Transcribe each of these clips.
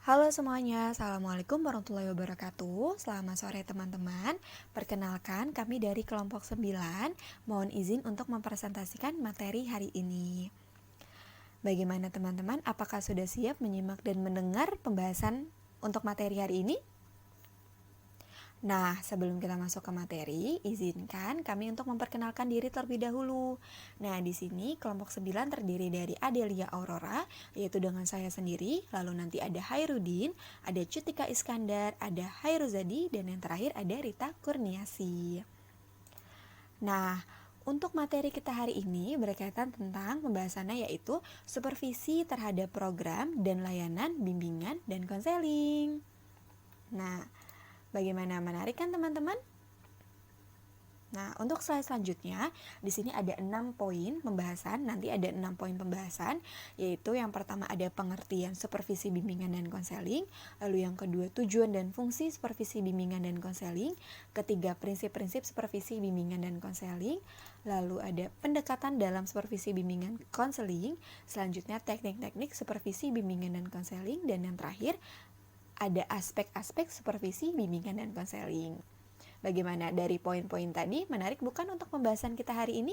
Halo semuanya, Assalamualaikum warahmatullahi wabarakatuh. Selamat sore teman-teman. Perkenalkan, kami dari kelompok 9. Mohon izin untuk mempresentasikan materi hari ini. Bagaimana teman-teman? Apakah sudah siap menyimak dan mendengar pembahasan untuk materi hari ini? Nah, sebelum kita masuk ke materi, izinkan kami untuk memperkenalkan diri terlebih dahulu. Nah, di sini kelompok 9 terdiri dari Adelia Aurora, yaitu dengan saya sendiri, lalu nanti ada Hairudin, ada Cutika Iskandar, ada Hairuzadi, dan yang terakhir ada Rita Kurniasi. Nah, untuk materi kita hari ini berkaitan tentang pembahasannya yaitu supervisi terhadap program dan layanan bimbingan dan konseling. Nah, bagaimana, menarik kan teman-teman? Nah, untuk slide selanjutnya, di sini ada 6 poin pembahasan. Nanti ada 6 poin pembahasan, yaitu yang pertama ada pengertian supervisi bimbingan dan konseling, lalu yang kedua tujuan dan fungsi supervisi bimbingan dan konseling, ketiga prinsip-prinsip supervisi bimbingan dan konseling, lalu ada pendekatan dalam supervisi bimbingan konseling, selanjutnya teknik-teknik supervisi bimbingan dan konseling, dan yang terakhir ada aspek-aspek supervisi bimbingan dan konseling. Bagaimana dari poin-poin tadi? Menarik bukan untuk pembahasan kita hari ini?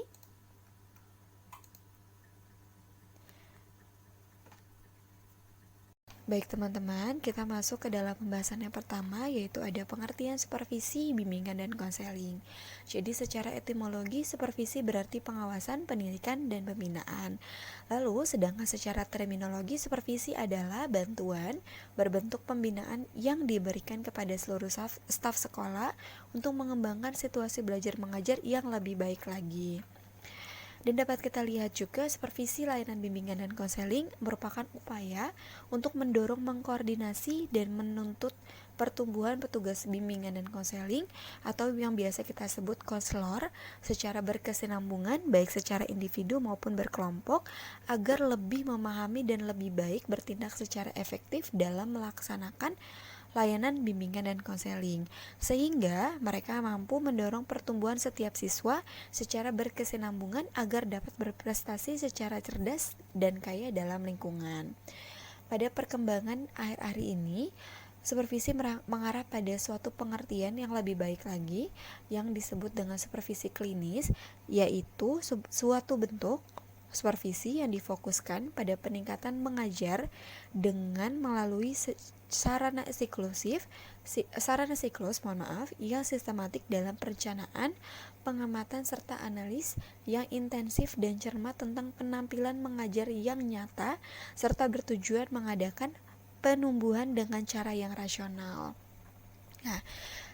Baik teman-teman, kita masuk ke dalam pembahasan yang pertama, yaitu ada pengertian supervisi, bimbingan, dan konseling. Jadi secara etimologi, supervisi berarti pengawasan, pendidikan, dan pembinaan. Lalu, sedangkan secara terminologi, supervisi adalah bantuan berbentuk pembinaan yang diberikan kepada seluruh staf sekolah untuk mengembangkan situasi belajar mengajar yang lebih baik lagi. Dan dapat kita lihat juga supervisi layanan bimbingan dan konseling merupakan upaya untuk mendorong, mengkoordinasi, dan menuntut pertumbuhan petugas bimbingan dan konseling atau yang biasa kita sebut konselor secara berkesinambungan baik secara individu maupun berkelompok agar lebih memahami dan lebih baik bertindak secara efektif dalam melaksanakan layanan bimbingan dan konseling, sehingga mereka mampu mendorong pertumbuhan setiap siswa secara berkesinambungan agar dapat berprestasi secara cerdas dan kaya dalam lingkungan. Pada perkembangan akhir-akhir ini, supervisi mengarah pada suatu pengertian yang lebih baik lagi yang disebut dengan supervisi klinis, yaitu suatu bentuk supervisi yang difokuskan pada peningkatan mengajar dengan melalui sarana siklus yang sistematik dalam perencanaan, pengamatan serta analis yang intensif dan cermat tentang penampilan mengajar yang nyata serta bertujuan mengadakan penumbuhan dengan cara yang rasional. Nah,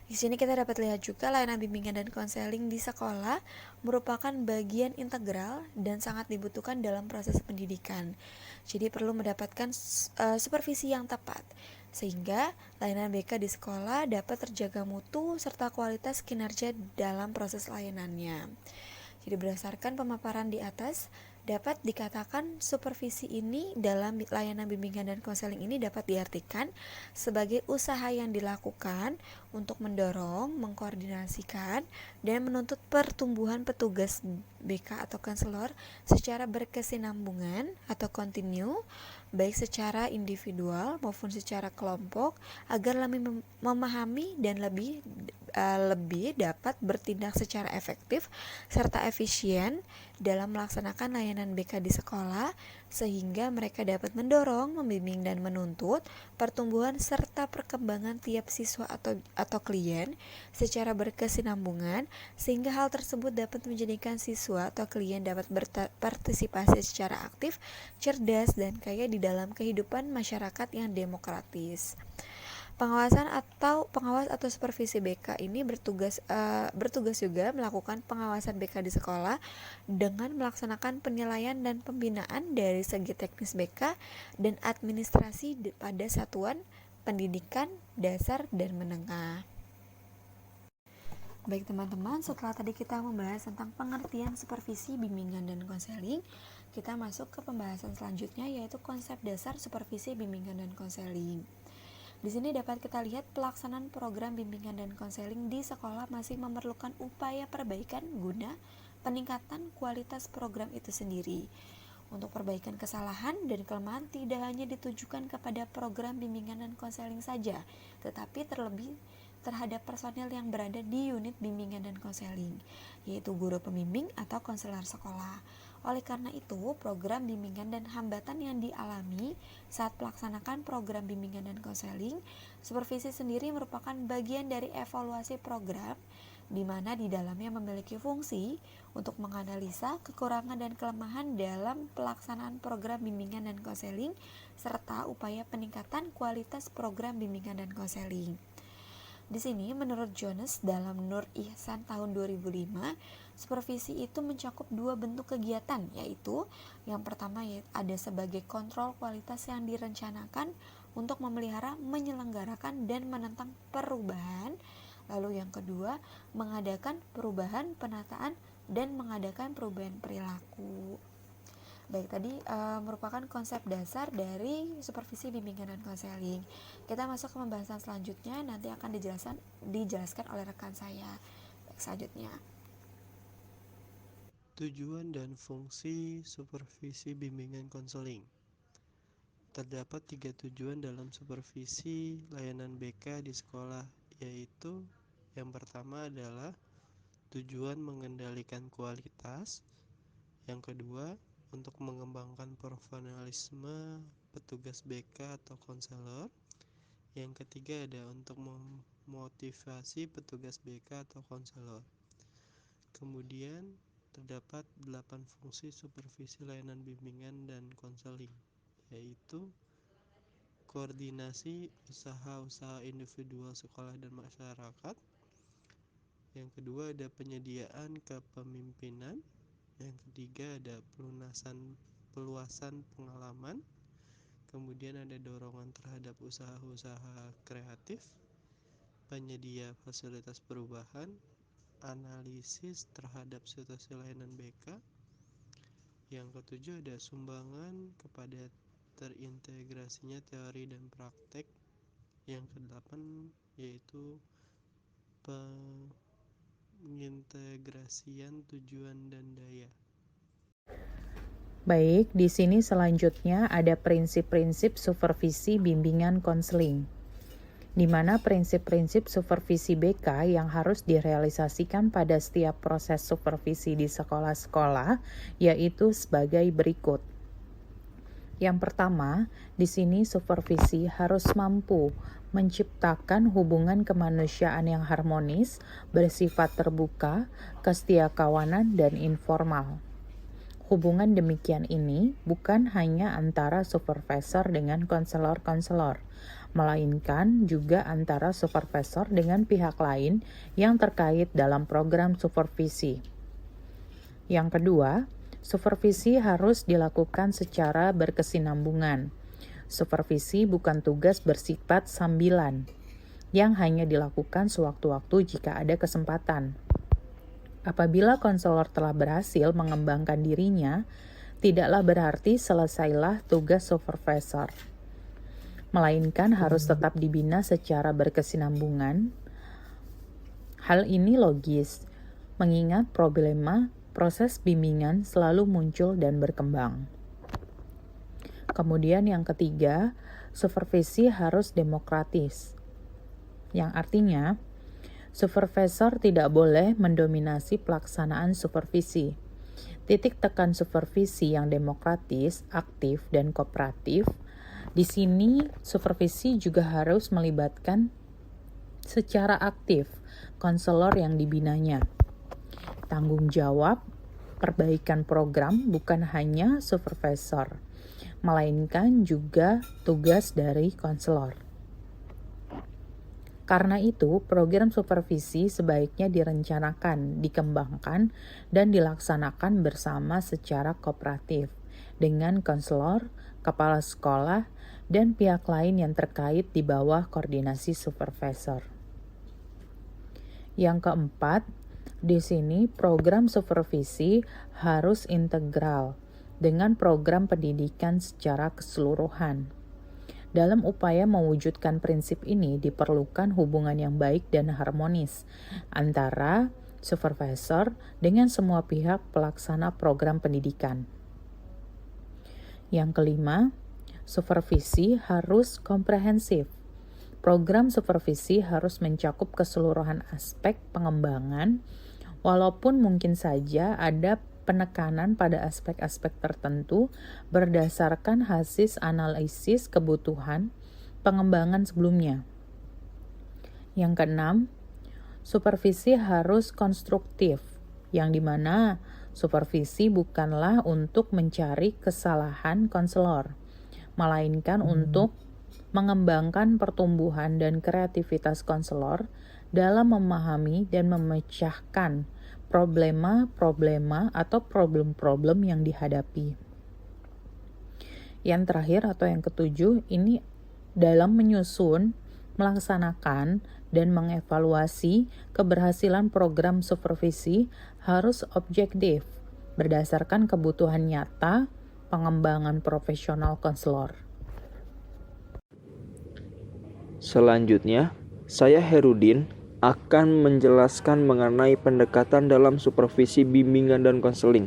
di sini kita dapat lihat juga layanan bimbingan dan konseling di sekolah merupakan bagian integral dan sangat dibutuhkan dalam proses pendidikan. Jadi perlu mendapatkan supervisi yang tepat sehingga layanan BK di sekolah dapat terjaga mutu serta kualitas kinerja dalam proses layanannya. Jadi berdasarkan pemaparan di atas, dapat dikatakan supervisi ini dalam layanan bimbingan dan konseling ini dapat diartikan sebagai usaha yang dilakukan untuk mendorong, mengkoordinasikan, dan menuntut pertumbuhan petugas BK atau konselor secara berkesinambungan atau kontinu, baik secara individual maupun secara kelompok, agar lebih memahami dan lebih dapat bertindak secara efektif serta efisien dalam melaksanakan layanan BK di sekolah, sehingga mereka dapat mendorong, membimbing, dan menuntut pertumbuhan serta perkembangan tiap siswa atau klien secara berkesinambungan, sehingga hal tersebut dapat menjadikan siswa atau klien dapat berpartisipasi secara aktif, cerdas, dan kaya di dalam kehidupan masyarakat yang demokratis. Pengawas atau supervisi BK ini bertugas juga melakukan pengawasan BK di sekolah dengan melaksanakan penilaian dan pembinaan dari segi teknis BK dan administrasi pada satuan pendidikan dasar dan menengah. Baik teman-teman, setelah tadi kita membahas tentang pengertian supervisi, bimbingan, dan konseling, kita masuk ke pembahasan selanjutnya yaitu konsep dasar supervisi, bimbingan, dan konseling. Di sini dapat kita lihat pelaksanaan program bimbingan dan konseling di sekolah masih memerlukan upaya perbaikan guna peningkatan kualitas program itu sendiri. Untuk perbaikan kesalahan dan kelemahan tidak hanya ditujukan kepada program bimbingan dan konseling saja, tetapi terlebih terhadap personel yang berada di unit bimbingan dan konseling, yaitu guru pembimbing atau konselor sekolah. Oleh karena itu, program bimbingan dan hambatan yang dialami saat melaksanakan program bimbingan dan konseling, supervisi sendiri merupakan bagian dari evaluasi program, di mana di dalamnya memiliki fungsi untuk menganalisa kekurangan dan kelemahan dalam pelaksanaan program bimbingan dan konseling serta upaya peningkatan kualitas program bimbingan dan konseling. Di sini menurut Jones dalam Nur Ihsan tahun 2005, supervisi itu mencakup dua bentuk kegiatan, yaitu yang pertama ada sebagai kontrol kualitas yang direncanakan untuk memelihara, menyelenggarakan, dan menentang perubahan. Lalu yang kedua, mengadakan perubahan penataan dan mengadakan perubahan perilaku. Baik, tadi merupakan konsep dasar dari supervisi bimbingan dan konseling. Kita masuk ke pembahasan selanjutnya, nanti akan dijelaskan oleh rekan saya. Baik, selanjutnya. Tujuan dan fungsi supervisi bimbingan konseling. Terdapat 3 tujuan dalam supervisi layanan BK di sekolah, yaitu yang pertama adalah tujuan mengendalikan kualitas, yang kedua untuk mengembangkan profesionalisme petugas BK atau konselor, yang ketiga ada untuk memotivasi petugas BK atau konselor. Kemudian terdapat 8 fungsi supervisi layanan bimbingan dan konseling, yaitu koordinasi usaha-usaha individual sekolah dan masyarakat. Yang kedua ada penyediaan kepemimpinan. Yang ketiga ada peluasan pengalaman. Kemudian ada dorongan terhadap usaha-usaha kreatif, penyedia fasilitas perubahan, analisis terhadap situasi layanan BK. Yang ketujuh ada sumbangan kepada terintegrasinya teori dan praktek. Yang kedelapan yaitu pengintegrasian tujuan dan daya. Baik, di sini selanjutnya ada prinsip-prinsip supervisi bimbingan konseling, di mana prinsip-prinsip supervisi BK yang harus direalisasikan pada setiap proses supervisi di sekolah-sekolah yaitu sebagai berikut. Yang pertama, di sini supervisi harus mampu menciptakan hubungan kemanusiaan yang harmonis, bersifat terbuka, kesetiakawanan, dan informal. Hubungan demikian ini bukan hanya antara supervisor dengan konselor-konselor, melainkan juga antara supervisor dengan pihak lain yang terkait dalam program supervisi. Yang kedua, supervisi harus dilakukan secara berkesinambungan. Supervisi bukan tugas bersifat sambilan, yang hanya dilakukan sewaktu-waktu jika ada kesempatan. Apabila konselor telah berhasil mengembangkan dirinya, tidaklah berarti selesailah tugas supervisor, melainkan harus tetap dibina secara berkesinambungan. Hal ini logis, mengingat problema proses bimbingan selalu muncul dan berkembang. Kemudian yang ketiga, supervisi harus demokratis, yang artinya supervisor tidak boleh mendominasi pelaksanaan supervisi. Titik tekan supervisi yang demokratis, aktif, dan kooperatif. Di sini, supervisi juga harus melibatkan secara aktif konselor yang dibinanya. Tanggung jawab perbaikan program bukan hanya supervisor, melainkan juga tugas dari konselor. Karena itu, program supervisi sebaiknya direncanakan, dikembangkan, dan dilaksanakan bersama secara kooperatif dengan konselor, kepala sekolah, dan pihak lain yang terkait di bawah koordinasi supervisor. Yang keempat, di sini program supervisi harus integral dengan program pendidikan secara keseluruhan. Dalam upaya mewujudkan prinsip ini diperlukan hubungan yang baik dan harmonis antara supervisor dengan semua pihak pelaksana program pendidikan. Yang kelima, supervisi harus komprehensif. Program supervisi harus mencakup keseluruhan aspek pengembangan, walaupun mungkin saja ada penekanan pada aspek-aspek tertentu berdasarkan hasil analisis kebutuhan pengembangan sebelumnya. Yang keenam, supervisi harus konstruktif, yang dimana supervisi bukanlah untuk mencari kesalahan konselor, melainkan untuk mengembangkan pertumbuhan dan kreativitas konselor dalam memahami dan memecahkan problema-problema atau problem-problem yang dihadapi. Yang terakhir atau yang ketujuh, ini dalam menyusun, melaksanakan, dan mengevaluasi keberhasilan program supervisi harus objektif, berdasarkan kebutuhan nyata pengembangan profesional konselor. Selanjutnya, saya Herudin akan menjelaskan mengenai pendekatan dalam supervisi bimbingan dan konseling.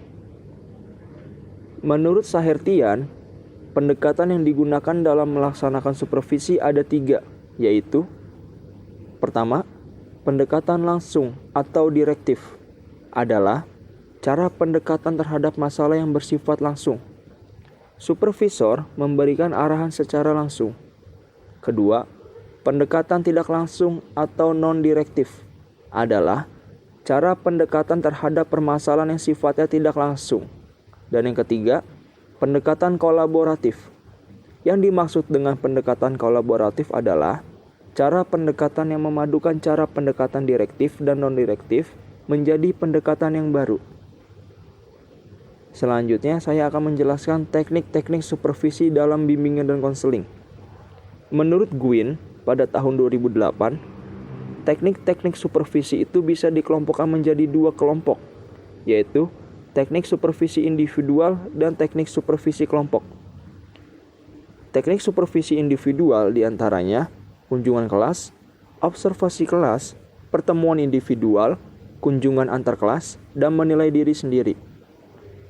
Menurut Sahertian, pendekatan yang digunakan dalam melaksanakan supervisi ada 3, yaitu: pertama, pendekatan langsung atau direktif adalah cara pendekatan terhadap masalah yang bersifat langsung. Supervisor memberikan arahan secara langsung. Kedua, pendekatan tidak langsung atau non-direktif adalah cara pendekatan terhadap permasalahan yang sifatnya tidak langsung. Dan yang ketiga, pendekatan kolaboratif. Yang dimaksud dengan pendekatan kolaboratif adalah cara pendekatan yang memadukan cara pendekatan direktif dan non-direktif menjadi pendekatan yang baru. Selanjutnya, saya akan menjelaskan teknik-teknik supervisi dalam bimbingan dan konseling. Menurut Gwyn, pada tahun 2008, teknik-teknik supervisi itu bisa dikelompokkan menjadi 2 kelompok, yaitu teknik supervisi individual dan teknik supervisi kelompok. Teknik supervisi individual diantaranya kunjungan kelas, observasi kelas, pertemuan individual, kunjungan antar kelas, dan menilai diri sendiri.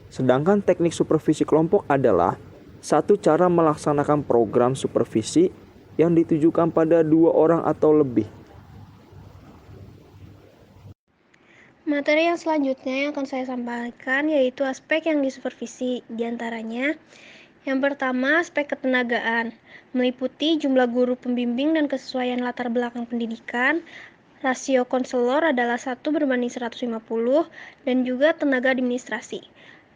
Sedangkan teknik supervisi kelompok adalah satu cara melaksanakan program supervisi yang ditujukan pada 2 orang atau lebih. Materi yang selanjutnya yang akan saya sampaikan yaitu aspek yang disupervisi. Di antaranya, yang pertama aspek ketenagaan, meliputi jumlah guru pembimbing dan kesesuaian latar belakang pendidikan. Rasio konselor adalah 1:150 dan juga tenaga administrasi.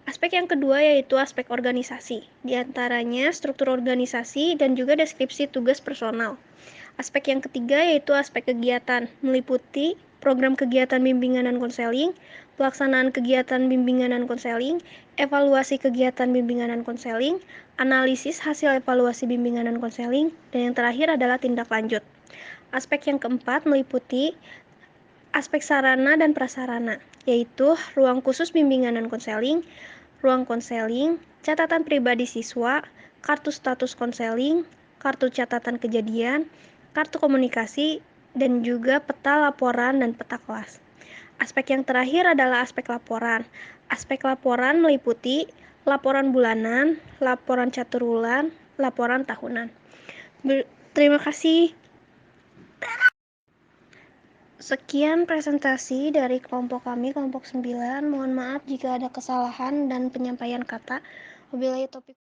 Aspek yang kedua yaitu aspek organisasi, di antaranya struktur organisasi dan juga deskripsi tugas personal. Aspek yang ketiga yaitu aspek kegiatan, meliputi program kegiatan bimbingan dan konseling, pelaksanaan kegiatan bimbingan dan konseling, evaluasi kegiatan bimbingan dan konseling, analisis hasil evaluasi bimbingan dan konseling, dan yang terakhir adalah tindak lanjut. Aspek yang keempat meliputi aspek sarana dan prasarana, yaitu ruang khusus bimbingan dan konseling, ruang konseling, catatan pribadi siswa, kartu status konseling, kartu catatan kejadian, kartu komunikasi, dan juga peta laporan dan peta kelas. Aspek yang terakhir adalah aspek laporan. Aspek laporan meliputi laporan bulanan, laporan caturwulan, laporan tahunan. Terima kasih. Sekian presentasi dari kelompok kami, kelompok 9. Mohon maaf jika ada kesalahan dan penyampaian kata. Wabillahi taufiq.